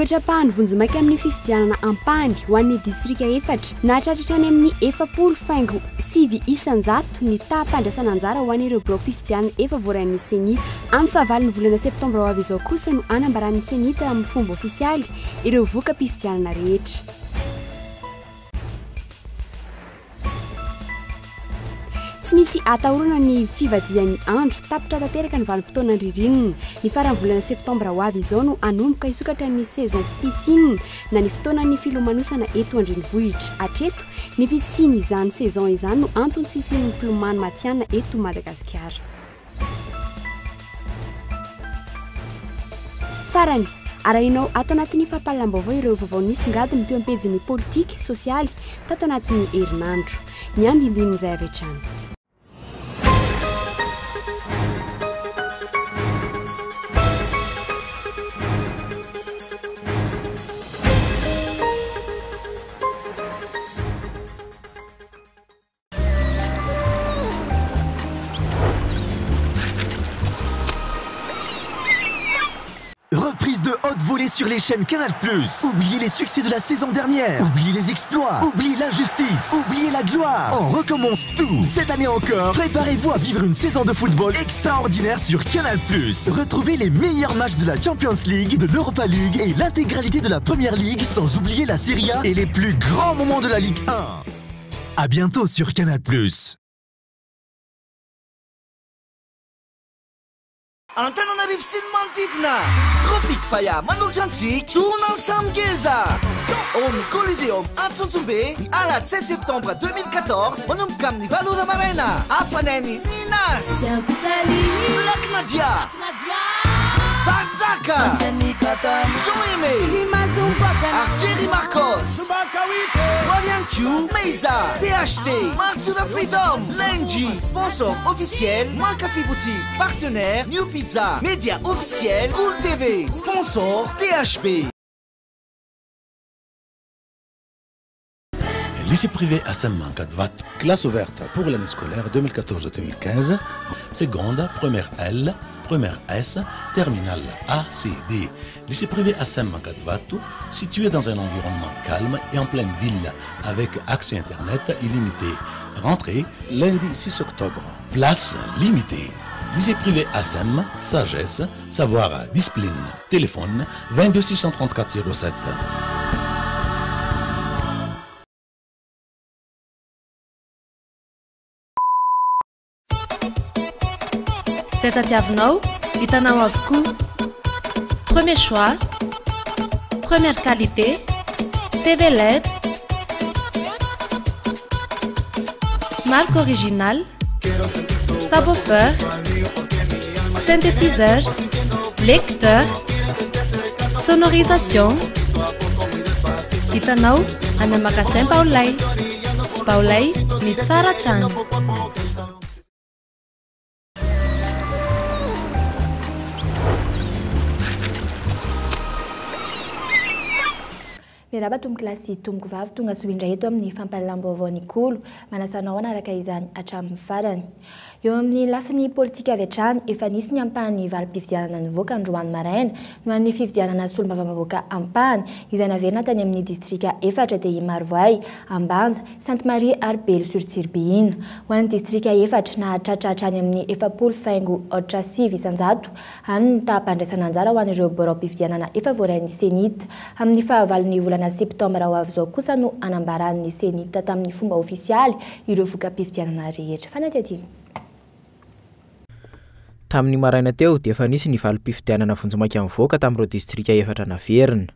Vokatra pahany vonjimaiky amin'ny fifidianana ampany ho an'ny distrika efatra nahatratratra any amin'ny 7.9 isanjato ny taham-pandraisana anjara ho an'ireo birao mpifidianana efa voarain'ny senita amin'ny fahavalon'ny volana septambra ho avy izao kosa no anambaran'ny senita amin'ny fomba ofisialy ireo voka mpifidianana rehetra. Tsy misy atahorana ny fivadian'ny andro tapitra tanteraka ny valim-potoana ririnina ny faran'ny volana septambra ho avy izao no anomboka hisokatra ny saison piscine na ny fotoanan'ny filomanosana eto andrenivohitra. Hatreto ny fisiany izany saison izany no antony tsy isian'ny mpilomano matianina eto Madagasikara. Farany arahinao ato anatin'ny fampahalalam-baovao ireo vaovao nisongadiny teo am-pejin'ny politika sosialy tato anatin'ny herinandro. Ny andindinin'izay avy hatrany. Reprise de haute volée sur les chaînes Canal+. Oubliez les succès de la saison dernière. Oubliez les exploits. Oubliez l'injustice. Oubliez la gloire. On recommence tout. Cette année encore, préparez-vous à vivre une saison de football extraordinaire sur Canal+. Retrouvez les meilleurs matchs de la Champions League, de l'Europa League et l'intégralité de la Première Ligue, sans oublier la Serie A et les plus grands moments de la Ligue 1. À bientôt sur Canal+. Antananarivo sy ny manodidina Tropique Faya manolotrantsika tournant Samgeza ao amin'ny Coliseum Antsontsombe ny alahady 7 septembre 2014 manomboka amin'ny 8 maraina afanainy Minas Black Nadia Banjaka Joime Jerry Marcos Walianchu Meiza THT March to the Freedom Lenji sponsor officiel Mancafi Boutique partenaire New Pizza média officiel Cool TV sponsor THP. Lycée privé à Saint-Mancadvat, classe ouverte pour l'année scolaire 2014-2015, seconde, première L, première S, terminale A, C, D. Lycée privé à Saint-Mancadvat, situé dans un environnement calme et en pleine ville, avec accès Internet illimité. Rentrée lundi 6 octobre. Place limitée. Lycée privé ASEM, sagesse, savoir, discipline. Téléphone 22 634 07. Tadiavinao, hitanao avokoa. Premier choix, première qualité, TV LED, marque originale, subwoofer, synthétiseur, lecteur, sonorisation. Hitanao any amin'ny magasin Baolay. Baolay ny tsara trano. Miraba tomboko lasy tomboko vavy tonga soindray eto amin'ny fampahalalam-baovao ny kolo manasanao anaraka izany hatramin'ny farany. Eo amin'ny lafiny politika avy hatrany efa nisy ny ampahany valim-pifidianana nivoaka androany maraina no an'ny fifidianana solombavambahoaka ampahany izay naverina tany amin'ny distrika efatra dia Marovoay, Ambanja, Sainte-Marie ary Belo-sur-Tsirbihina. Ho an'ny distrika efatra nahatratratra any amin'ny 7.8 isanjato any ny taham-pandraisana anjara ho an'ireo birao mpifidianana efa voarain'ny senita amin'ny fahavalon'ny volana septambra ho avy izao kosa no anambaran'ny senita tamin'ny fomba ofisialy ireo voka mpifidianana rehetra. Fanatadiana. Tamin'ny maraina teo dia efa nisy ny valim-pifidianana vonjimaiky mivoaka tamin'ireo distrika efatra naverina.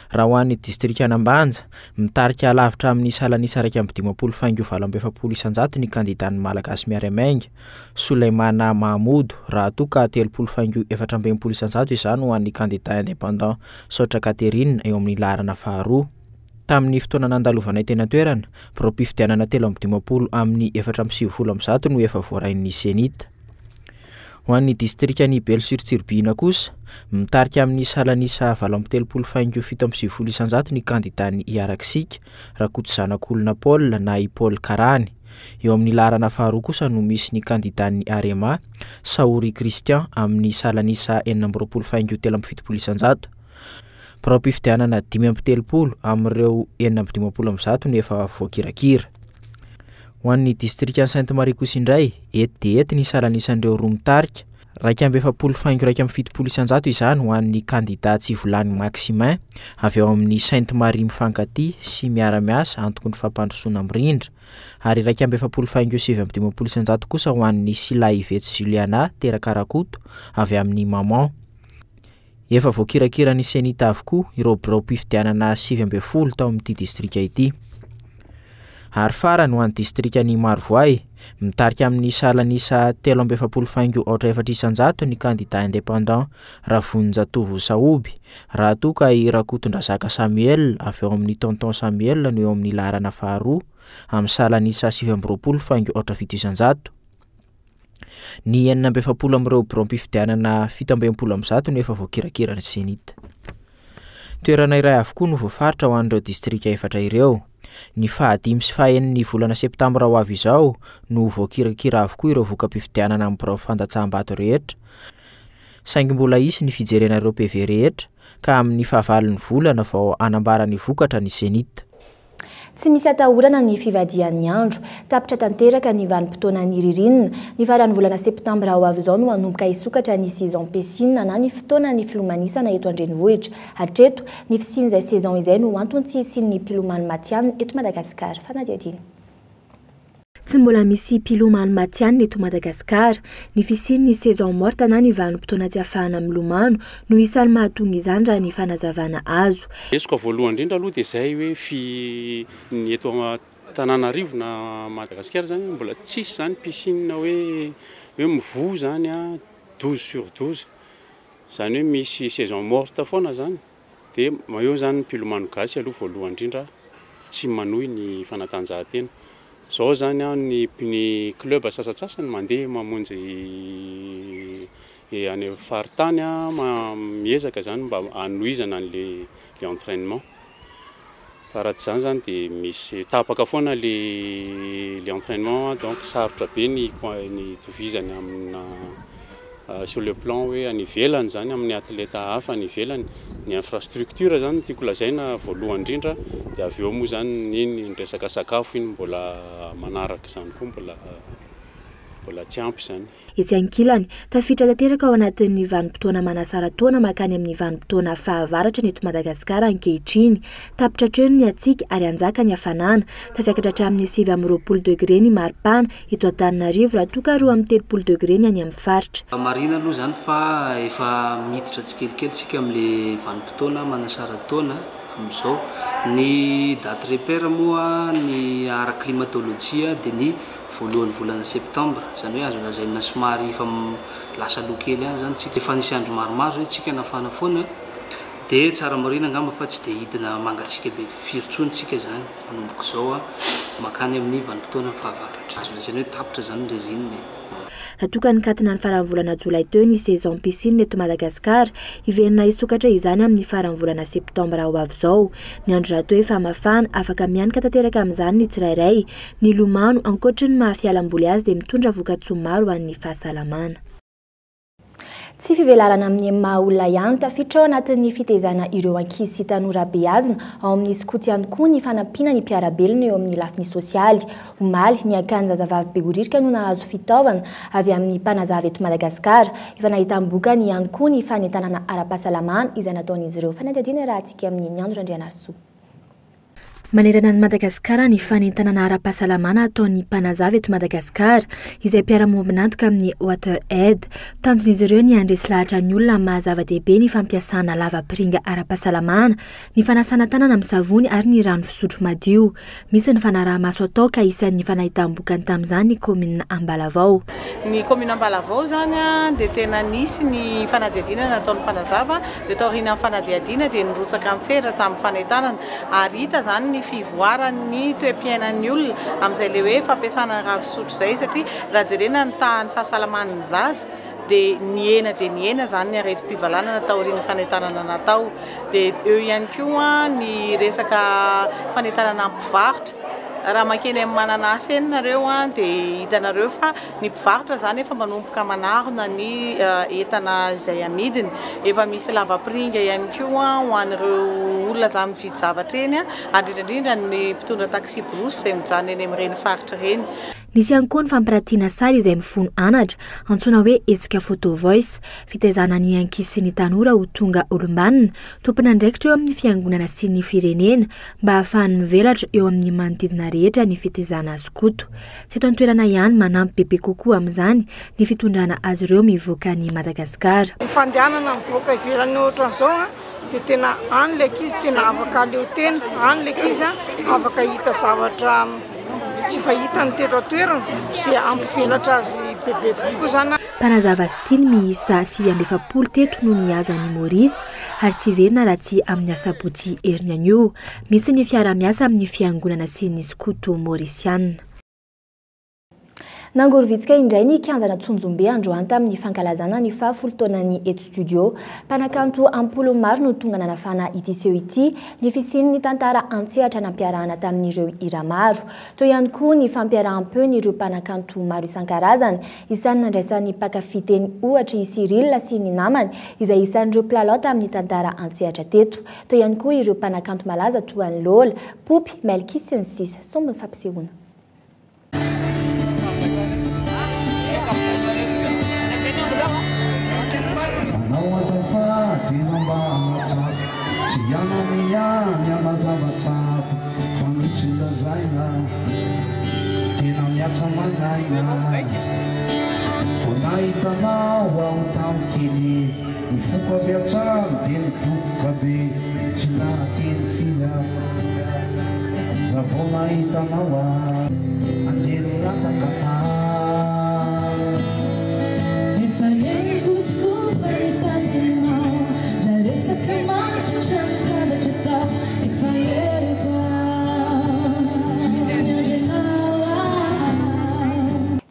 Raha ho an'ny distrika Ambanja, mitarika lavitra amin'ny salanisa 1.5 isanjato ny kandidaan'ny malagasy miaramainga, Souleymana Mahmoud, raha toka 3.4 isanjato izany ho an'ny kandidat indépendant Sotra Catherine eo amin'ny laharana faharoa. Tamin'ny fotoana nandalovanay tena toerana, birao mpifidianana 3.10 amin'ny 4.9 no efa voarain'ny senita. Ho an'ny distrika ny Belo-sur-Tsirbihina kosa, mitarika amin'ny salanisa 7.7 isanjato ny kandidaan'ny Iaraksika, Rakotosanak'olona Paul na i Paul Karany. Eo amin'ny laharana faharoa kosa no misy ny kandidaan'ny Arema, Saory Christian amin'ny salanisa 9.7 isanjato. birao mpifidianana 5-telopolo amin'ireo 9-20 no efa voakirakira. Ho an'ny distrika ny Sainte Marie kosa indray, ety ny salan'isan'ireo roa mitarika. 2,7 izany ho an'ny kandidat Tsivolany Maximin avy eo amin'ny Sainte Marie mifankaty sy miara-miasa antoko ny fampandrosoana mirindra, ary 2,7 kosa ho an'ny Sila Ivetsy Juliana Terakarakoto avy amin'ny Maman. Efa voakirakira ny senita avokoa ireo birao mpifidianana 7 tao amin'ity distrika ity. Ary farany ho an'ny distrika ny Marovoay, mitarika amin'ny salanisa 3,400 ny candidat indépendant Ravonjatovo Saoby, raha toka i Rakotondrazaka Samuel avy eo amin'ny Tonton Samuel no eo amin'ny laharana faharoa amin'ny salanisa 7,400. Ny 9 amin'ireo birao mpifidianana 17 no efa voakirakira ny senita. Toerana iray avokoa no voafaritra ho an'ireo distrika 4 ireo. Ny 15 sy 9 volana septambra ho avy izao no voakirakira avokoa ireo voka-mpifidianana amin'ny birao fandatsaham-bato rehetra. Saingy mbola isy ny fijerena ireo PV rehetra ka amin'ny 9 volana vao anambara ny vokatra ny senita. Tsy misy atahorana ny fivadian'ny andro, tapitra tanteraka ny vanim-potoana ny ririnina. Ny faran'ny volana septambra ho avy izao no hanomboka hisokatra ny saison piscine na ny fotoana ny filomanisana eto an-drenivohitra. Hatreto ny fisian'izay saison izay no antony tsy isian'ny mpilomano matianina eto Madagasikara. Fanadiadina. Tsy mbola misy mpilomano matianina eto Madagasikara, ny fisian'ny saison morta na ny vanim-potoana tsy ahafahana milomano no isan'ny mahatonga izany raha ny fanazavana azo. Esiko voalohany indrindra aloha dia izay hoe ny eto Antananarivo na Madagasikara zany mbola tsisy zany piscine hoe mivoha zany 12/12. Zany hoe misy saison morte foana zany. Dia eo zany mpilomano gasy aloha voalohany indrindra tsy manohy ny fanatanjahantena. Zao zany ny club sasatsasany mandeha mamonjy any faritany miezaka zany mba anohizana an'le entraînement. Fa raha tsy zany dia misy tapaka foana le entraînement, donc sarotra be ny tovizany amina sur le plan hoe any ivelany zany amin'ny atleta hafa any ivelany. Ny infrastructure zany tiako lazaina voalohany indrindra, dia avy eo moa zany ny resaka sakafo iny mbola manaraka zany koa mbola tsy ampy zany. Etsy ankilany, tafiditra tanteraka ao anatin'ny vanim-potoana manasara taona makany amin'ny vanim-potoana fahavaratra ny eto Madagasikara ankehitriny. Tapitra hatreo ny hatsiaka ary anjaka ny hafanana. Tafiakatra hatramin'ny 7 degré ny maripana eto Antananarivo raha toka 3 degré ny any amin'ny faritra. Marina aloha zany fa efa miditra tsikelikely tsika amin'le vanim-potoana manasara taona amin'izao. Ny date repère moa ny ara-climatologia dia ny voalohany volana septambra, zany hoe azo lazaina somary efa lasa loa kely any zany tsika. Efa nisy andro maromaro tsika nafana foana dia tsara marina angamba fa tsy dia hidina mangatsika be firotsonitsika zany manomboka izao makany amin'ny vanim-potoana fahavaratra. Azo lazaina hoe tapitra zany ny ririnina. Raha toka nikatina ny faran'ny volana Jolay teo ny saison piscine eto Madagasikara, iverina hisokatra izany amin'ny faran'ny volana septambra ho avy izao. Ny andro raha toa efa mafana, afaka mianika tanteraka amin'izany ny tsirairay. Ny lomano ankoatra ny mahafialam-boly azy dia mitondra vokatsoa maro ho an'ny fahasalamana. Tsy fivelarana amin'ny maha-olona ihany tafiditra ao anatin'ny fitezana ireo ankizy sy tanora beazina ao amin'ny skoty ihany koa ny fanampiana ny mpiarabelona eo amin'ny lafiny sosialy. Omaly ny akanjo zazavavy Begoririka no nahazo fitaovana avy amin'ny mpanazava eto Madagasikara. Efa nahita bokany ihany koa ny fanentanana ara-pahasalamana izay nataon'izy ireo. Fanadiadiana raha antsika amin'ny Andro Andrianarsoa. Manerana ny Madagasikara ny fanentanana ara-pahasalamana ataon'ny mpanazava eto Madagasikara izay mpiara-mombinantoka amin'ny Water Aid. Tanjon'izy ireo ny andresy lahatra ny olona mahazava-dehibe ny fampiasana lava-piringa ara-pahasalamana, ny fanasana tanana amin'ny savony ary ny rano fisotro madio. Misy ny fanaraha-maso atao ka isan'ny fanahitam-bokany tamin'izany ny komina Ambalavao. Ny komina Ambalavao zany dia tena nisy ny fanadihadiana nataon'ny mpanazava, dia tao aoriana amin'ny fanadihadiana dia nirotsaka antsera tamin'ny fanentanana ary hita zany ny fivoarany toe-piainan'ny olona amin'izay le hoe fampiasana rano fisotro izay, satria raha jerena ny tahan'ny fahasalaman'ny zaza dia ny ena zany ny areti-pivalanana tao aorian'ny fanentanana natao. Dia eo ihany koa ny resaka fanentanana mpivarotra raha makeny amin'ny mananasy eny nareo dia hitanareo fa ny mpivarotra zany efa manomboka manarona ny entana izay amidiny. Efa misy lavapringa ihany koa ho an'ireo olona zany mividy zavatra eny ary indrindra ny mpitondra taxi brosy izay mijanona eny amin'ireny faritra ireny. Nisy ihany koa ny fampiratiana sary izay mifono anatra antsoina hoe hetsika photo voice, fitaizana ny ankizy sy ny tanora ho tonga olombanona, tompona andraikitra eo amin'ny fiangonana sy ny firenena mba ahafahany mivelatra eo amin'ny manodidina rehetra ny fitaizana azy koto. Tsy eto an-toerana ihany manampy bebe kokoa amin'izany ny fitondrana azy ireo mivoaka ny Madagasikara. Ny fandehanana mivoaka ivelany ohatran'izao dia tena any ilay ankizy tena afaka leo tena, any ilay ankizy afaka hita zavatra tsy fahitany teto an-toerana dia ampivelatra azy bebe kokoa zany. Mpanazava stily miisa 720 teto no nihazo any Maurice ary tsy verina raha tsy amin'ny asabotsy heriny anio. Misy ny fiara-miasa amin'ny fiangonana sy ny skoto mauriciana. Nangorovitsika indray ny kianjana Tsonjombe androany tamin'ny fankalazana ny 10 taonany eto studio. Mpanakanto ampolo maro no tonga nanafana ity seho ity ny fisian'ny tantara antsehatra nampiarahana tamin'ireo hira maro. Toy ihany koa ny fampiaraham-peo n'ireo mpanakanto maro isan-karazany, isany nandraisan'ny mpakafy teny ohatra i Cyril sy ny namany izay isan'ireo mpilalao tamin'ny tantara antsehatra teto. Toy ihany koa ireo mpanakanto malaza toy ny Lola, Popy, Melky sy ny sisa sombo fampisehoana.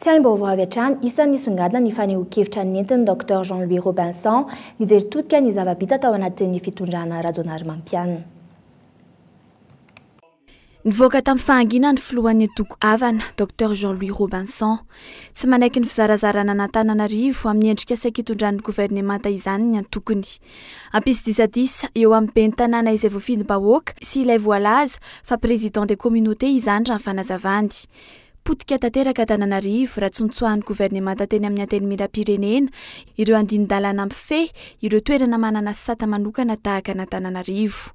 Saimbaovao avy hatrany isan'ny nisongadina ny faneho-kevitra nentin'ny Dr Jean-Louis Robinson nijery totika ny zava-bita tao anatin'ny fitondrana Rajonary Mampianina. Nivoaka tamin'ny fahangina ny filohan'ny toko avana Dr Jean-Louis Robinson tsy manaiky ny fizarazarana n'Antananarivo amin'ny endrika saika hitondran'ny governemanta izany ny antokony. Ampisy disadisa eo amin'ny ben'ny tanàna izay voafindim-bahoaka sy ilay voalaza fa président des communautés izany raha fanazavany. Potika tanteraka Antananarivo raha tsontsoahan'ny governemanta teny amin'ny anteny miram-pirenena ireo andinin-dalana ampifehy ireo toerana manana sata manokana tahaka n'Antananarivo.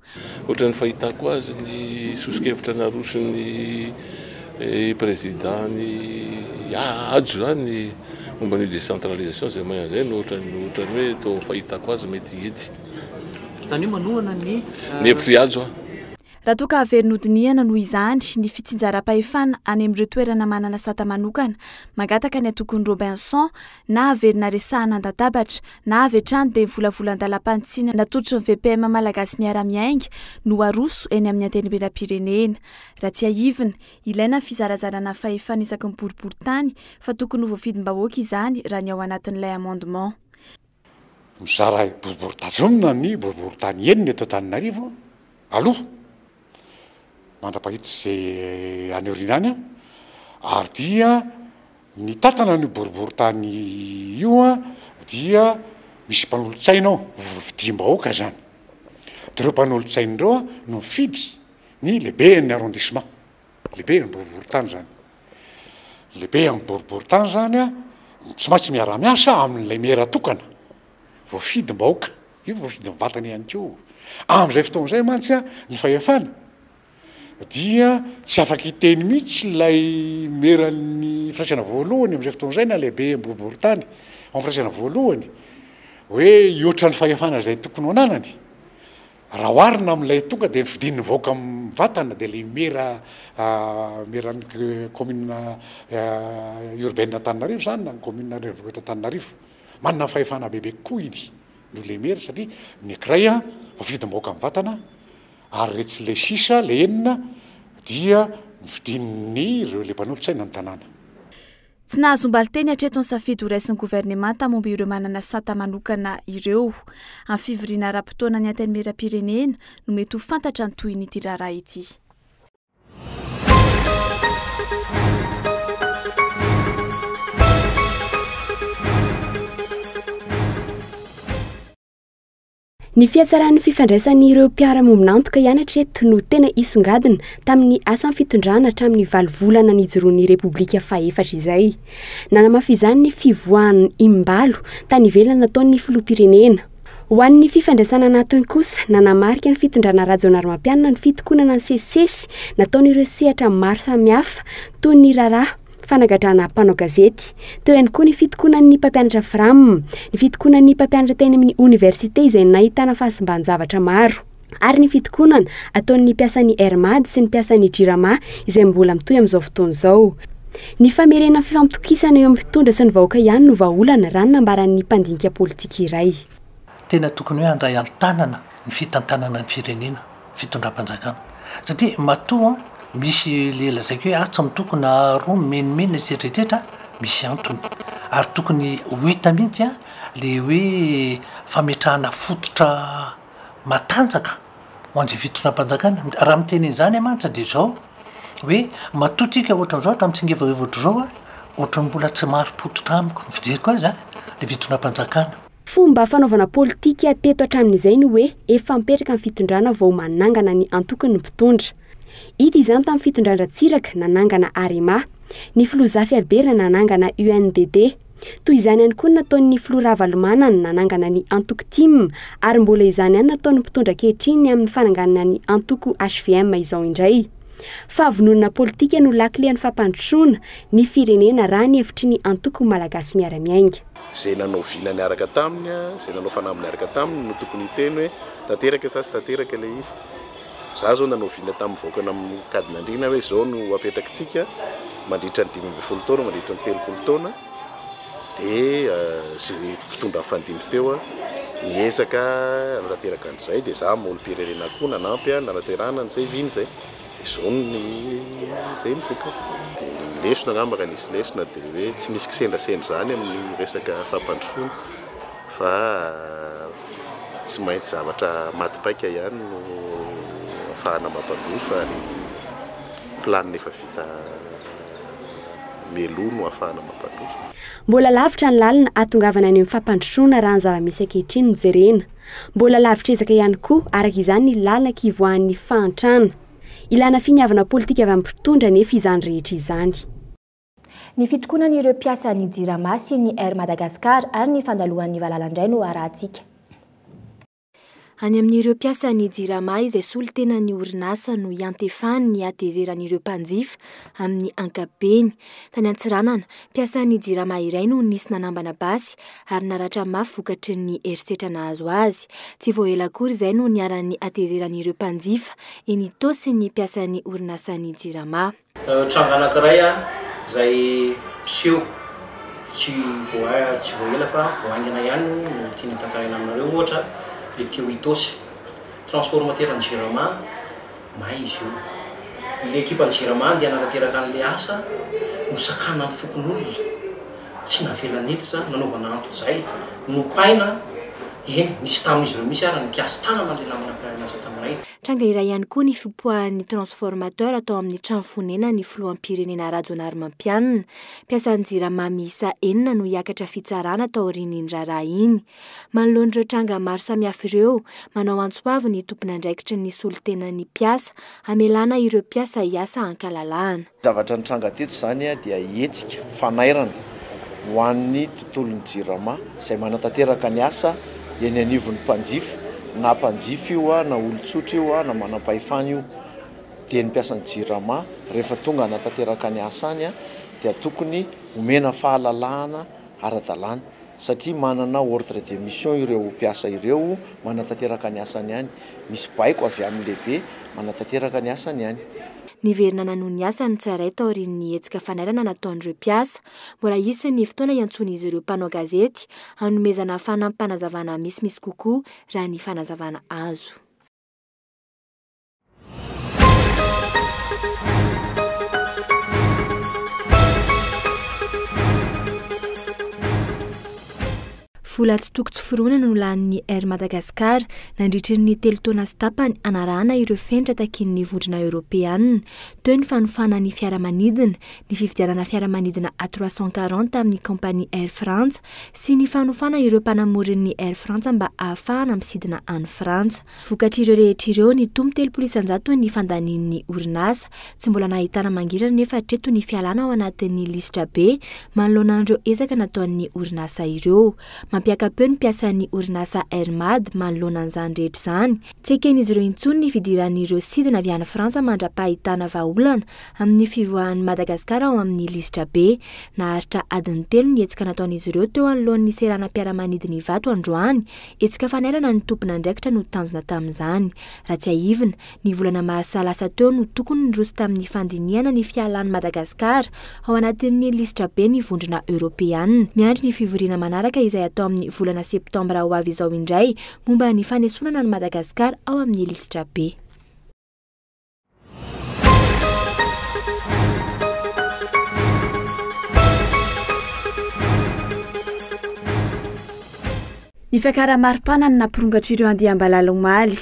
Ohatran'ny fahitako azy ny sosokevitra naroson'ny présidentny ajo zany momba ny décentralisation zay magnano zay no ohatrany hoe to fahitako azy mety edy. Zany io manohana ny hevitry ajo raha toa ka averinodiniana noho izany ny fitsinjara-pahefana any amin'ireo toerana manana sata manokana magataka ny atokony Robinson na averina resahana andatabatra na avy hatrany dia volavolan-dalam-panitsina natotry ny VPM malagasy miara-miainga no aroso eny amin'ny anteny miram-pirenena. Raha tsy ahivina ilaina fizarazarana fahefana isaky ny boriboritany fa tokony ho voafindimbahoaka izany raha ny ao anatin'ilay amendement. Mizara boriboritazomina ny boriboritany eniny eto Antananarivo aloha mandrapahita izay aneorinany ary dia ny tatana ny boriboritany io dia misy mpanolotsaina ao vidimbahoaka zany. Dia ireo mpanolotsaina ireo no mifidy ny lehibe ny arrondissement, lehibe ny boriboritany zany. Lehibe amin'ny boriboritany zany tsy maintsy miara-miasa amin'ilay mera tokana voafidimbahoaka, io voafidimbatana ihany koa. Amin'izay fotoan'izay mantsy ny fahefana dia tsy afaka hiteny mihitsy ilay meran'ny firaisana voalohany amin'izay fotoan'izay na lehibe boriboritany amin'ny firaisana voalohany hoe ioatra ny fahefana izay tokony ho ananany. Raha oharina amin'ilay tonga dia nifidin'ny vahoaka amin'ny vatana dia ilay meran'ny commune urbaine Antananarivo zany na ny commune renivohitra Antananarivo manana fahefana bebe kokoa iny no le mera satria ny ankiray voafidimbahoaka amin'ny vatana ary retsy le sisa le enina dia nifidin'ny ireo le mpanolotsaina ny tanàna. Tsy nahazombali teny hatreto ny safidy ho raisin'ny governemanta momba ireo manana sata manokana ireo amin'ny fivoriana ara-potoana ny anteny miram-pirenena no mety ho fantatra ny toy ny ity raharaha ity. Ny fiatsaran'ny fifandraisan'ireo mpiara-mombonantoka hianatra eto no tena isongadina tamin'ny asan'ny fitondrana hatramin'ny 7 volana nijoroan'ny Repoblika faha-efatra izay. Nanamafy izany ny fivoahan'ny Imbalo tany ivelany nataon'ny filoham-pirenena. Ho an'ny fifandraisana anatiny kosa, nanamarika ny fitondrana rajon'armampianina ny fitokonana ny sesisesy nataon'ireo sehatra maro samihafa toy ny raharaha fanagadrana mpanao gazety, teo ihany koa ny fitokonan'ny mpampianatra FRAM, ny fitokonan'ny mpampianatra teny amin'ny université izay nahitana fahasimban-javatra maro, ary ny fitokonana ataon'ny mpiasan'ny Hermad sy ny mpiasan'ny Jirama izay mbola mitohy amin'izao fotoana izao. Ny famerenan'ny fifampitokisana eo amin'ny mpitondra sy ny vahoaka ihany no vahaolana raha ny nambaran'ny mpandinika politika iray. Tena tokony hoe handray an-tanana ny fitantanana ny firenena fitondram-panjakana satria matoa misy lela zay hoe tsy mitokony roa menimena zetrazetra misy antony ary tokony hohita mihitsy le hoe fametrahana fototra matanjaka ho an'izay fitondram-panjakana. Raha miteny izany mantsy dia zao hoe matotsika ohatran'izao tamin'tsingevaevatra zao ohatran'ny mbola tsy maro-pototra amiko fijeriko azy le fitondram-panjakana. Fomba fanaovana politika teto hatramin'izay ny hoe efa mipetraka ny fitondrana vao manangana ny antokony mpitondra. Hita izany tamin'ny fitondran-dratsiraka nanangana Arema, ny filozafy Albert nanangana UNDD, toy izany ihany koa nataon'ny Flora Valomanana nanangana ny antoko TIM ary mbola izany ihany nataon'ny mpitondra ankehitriny amin'ny fananganana ny antoko HVM izao indray. Fahavononana politika no lakile ny fampandrosoana ny firenena raha ny hevitry ny antoko malagasy miara-miainga. Zay nanao vina niaraka taminy, zay nanao fanahy niaraka taminy no tokony hiteny hoe tanteraka sa sy tanteraka ilay izy. Za zao nanao vina tamin'ny voakana amin'ny kadinandrina hoe zao no apetrakintsika mandritra ny 20 taona mandritra ny 30 taona dia zay mpitondra fandimby teo niezaka nanateraka an'izay dia za olo-pirenena koa nanampy nanaterana n'izay vina zay. Zao zay mivoaka dia lesona angambaka nisy lesona dia hoe tsy misy kisendrasendra zany amin'ny resaka fampandrosoana fa tsy maintsy zavatra matipaika ihany no ahafahana mampandroso ary planina efa vita meloa no ahafahana mampandroso. Mbola lavitra ny lalina atongavana any amin'ny fampandrosoana raha ny zava-misy ankehitriny no jerena. Mbola lavitra ezaka ihany koa araka izany ny lalina kivoahan'ny fahantrana. Ilana finiavana politika avy amin'ny mpitondra nefa izany rehetra izany. Ny fitokonan'ireo mpiasan'ny Jirama sy ny Air Madagascar ary ny fandalohan'ny Valalandray no arahantsika. Any amin'ireo mpiasan'ny Jirama izay solitena ny orinasa no iantefany ny atezeran'ireo mpanjifa amin'ny ankapobeny. Tany Antsiranana, mpiasan'ny Jirama iray no nisy nanambana basy ary naratra mafy vokatry ny herisetra nahazo azy. Tsy voaela akory izay no niaran'ny atezeran'ireo mpanjifa eny Itosy ny mpiasan'ny orinasan'ny Jirama. Tranga anankiray izay piseho tsy voaela fa voangina ihany no tiany tantarana aminareo ohatra. Le teo Itosy transformateur ny Jirama mahay izy io. Ny ekipa ny Jirama dia nanateraka an'ilay asa no sakana ny fokon'olona tsy navelany eto nanaovana anto izay no paina eny nisy tamin'izy ireo misy ary nikiasy tanana le lamina mpiarana azy taminay. Tranga iray ihany koa ny fipoahan'ny transformateur atao amin'ny trano fonena ny filohampirenena rajon'armampianina. Mpiasan'ny Jirama miisa 4 no hiakatra fitsarana tao aorian'iny raharaha iny. Manoloan'ireo tranga maro samihafa ireo, manao antsoavo ny tompon'andraikitry ny solitenan'ny mpiasa hamelana ireo mpiasa hiasa ankalalahana. Zavatra ny tranga teto izany dia hetsika fanairana ho an'ny tontolon'ny Jirama izay manatanteraka ny asa eny anivon'ny mpanjifa, na mpanjifa io na olon-tsotra io na manam-pahefana io. Dia ny mpiasan'ny Jirama rehefa tonga hanatanteraka ny asa any dia tokony omena fahalalahana ara-dalàna satria manana ordre de mission ireo mpiasa ireo manatanteraka ny asany any. Misy baiko avy amin'ny lehibe manatanteraka ny asany any. Niverina nanohy ny asa ny tsaray tao aorian'ny hetsika fanairana nataon'ireo mpiasa. Mbola isy ny fotoana iantson'izy ireo mpanao gazety hanomezana fanampanazavana misimisy kokoa raha ny fanazavana azo. vola tsy toko tsy foronana no lanin'ny Air Madagascar nandritry ny 3 taona sy tapany anarahana ireo fenitra takin'ny vondrona Europeanina teo ny fanofana ny fiaramanidina, ny fividianana fiaramanidina A340 amin'ny kompania Air France sy ny fanofana ireo mpanamorin'ny Air France mba ahafahana misidina any Frantsa. Vokatr'ireo rehetra ireo ny tombo 300 ny fandanian'ny orinasa, tsy mbola nahitana mangirana nefa hatreto ny fialana ao anatin'ny listra be manoloana an'ireo ezaka nataon'ny orinasa ireo. Mampiakapeo ny mpiasan'ny orinasa Airmad manoloana an'izany rehetra izany. Tsy eken'izy ireo intsony ny fidiran'ireo sidina avy any Frantsa mandra-pahitana vahaolana amin'ny fivoahan'ny Madagasikara ao amin'ny listra be. Naharitra adiny 3 ny hetsika nataon'izy ireo teo anoloan'ny seranam-piaramanidina Ivato androany, hetsika fanairana ny tompona andraikitra no tanjona tamin'izany. Raha tsy ahivina, ny volana marsa lasa teo no tokony nydroso tamin'ny fandiniana ny fialan'ny Madagasikara ao anatin'ny listra be ny vondrona Europeanina. Miandry ny fivoriana manaraka izay atao amin'ny volana septambra ho avy izao indray momba ny fanesonana ny Madagasikara ao amin'ny listra be. Ny fiakaram-maripana ny nampirongatra ireo andiam-balala omaly.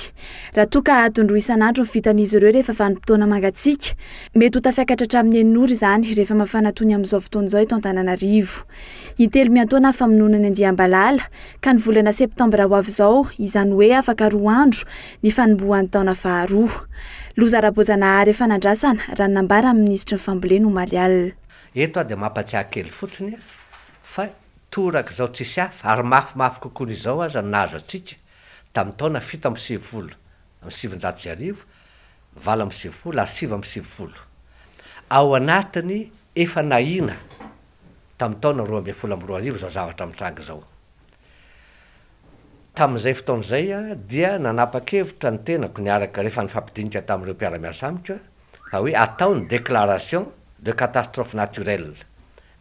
Raha toa ka adiny 2 isan'andro ny vitan'izy ireo rehefa vanim-potoana mangatsiaka, mety ho tafiakatra hatramin'ny 9 izany rehefa mafana toy ny amin'izao fotoana izao eto Antananarivo. Intelo miantoana famonoana ny andiam-balala ka ny volana septambra ho avy izao, izany hoe afaka 2 andro ny fanombohan'ny taona faharoa. Loza Rabojanahary efa nandrasana raha nambara amin'ny minisitry ny fambolena omaly alina. Eto dia mampatsiahy kely fotsiny fa toraka izao tsisy hafa ary mafimafy kokoa izao aza nazo atsika tamin'ny taona 770 700 770 ary 770 ao anatiny efa nahina tamin'ny taona 2012 zao zavatra mitranga zao. Tamin'izay fotoana izay dia nanapa-kevitra ny tenako niaraka rehefa nifampidinika tamin'ireo mpiara-miasa amiko fa hoe atao ny déclaration de catastrophe naturelle,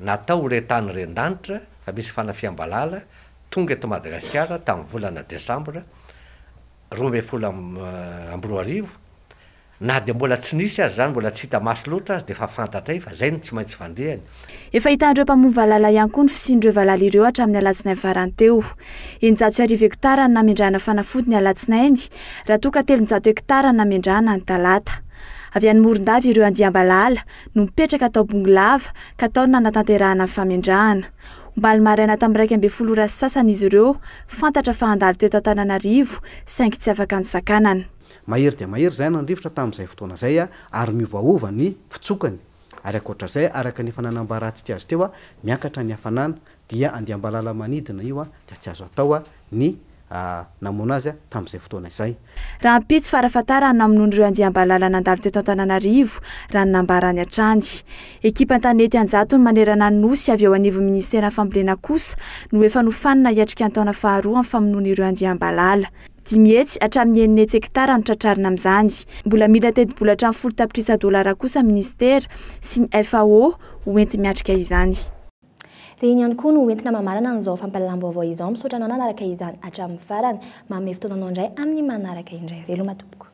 natao horetany rendanitra fa misy fanafiam-balala tonga eto Madagasikara tamin'ny volana desambra 2012 na dia mbola tsy nisy azy zany, mbola tsy hita maso loatra azy dia efa fantatray fa zay ny tsy maintsy fandehany. Efa hitan'ireo mpamono valala ihany koa ny fisian'ireo valala ireo hatramin'ny alatsinainy farany teo. 900 hektara ny namindrana fanafody ny alatsinainy, raha toa ka 300 hektara ny namindrana ny talata. Avy any Morondava ireo andiam-balala no mipetraka tao Bongolava ka tao nanatanterahana ny famindrahana. Omaly maraina tamin'ny 12 ora sasany izy ireo fantatra fa handalo teto Antananarivo saingy tsy afaka nosakanana. Mahery dia mahery zay nandrivotra tamin'izay fotoana izay ary miovaova ny fitsokany. Ary ankoatr'izay araka ny fananam-barantsika azy teo miakatra ny hafanana dia andiam-balala manidina io dia tsy azo atao ny namoana azy tamin'izay fotoana izay. Raha ampitso farafatara namonoan'ireo andiam-balala nandalo teto Antananarivo raha ny nambarany hatrany. Ekipa an-tanety Anjato ny manerana ny nosy avy ao anivon'ny ministera fambolena kosa no efa nofanina hiatrika ny taona faharoa amin'ny famonoana ireo andiam-balala. 10 hetsy hatramin'ny 9 hektara no tratrarina amin'izany. Mbola mila teti-bolatra amin'ny 10 tapitrisa dolara kosa ministera sy ny FAO hoenty miatrika izany. Reny ihany koa no entina mamarana an'izao fampalalam-baovao izao misaotra anao nanaraka izany hatramin'ny farany, manome fotoananao indray amin'ny manaraka indray. Veloma tompoko.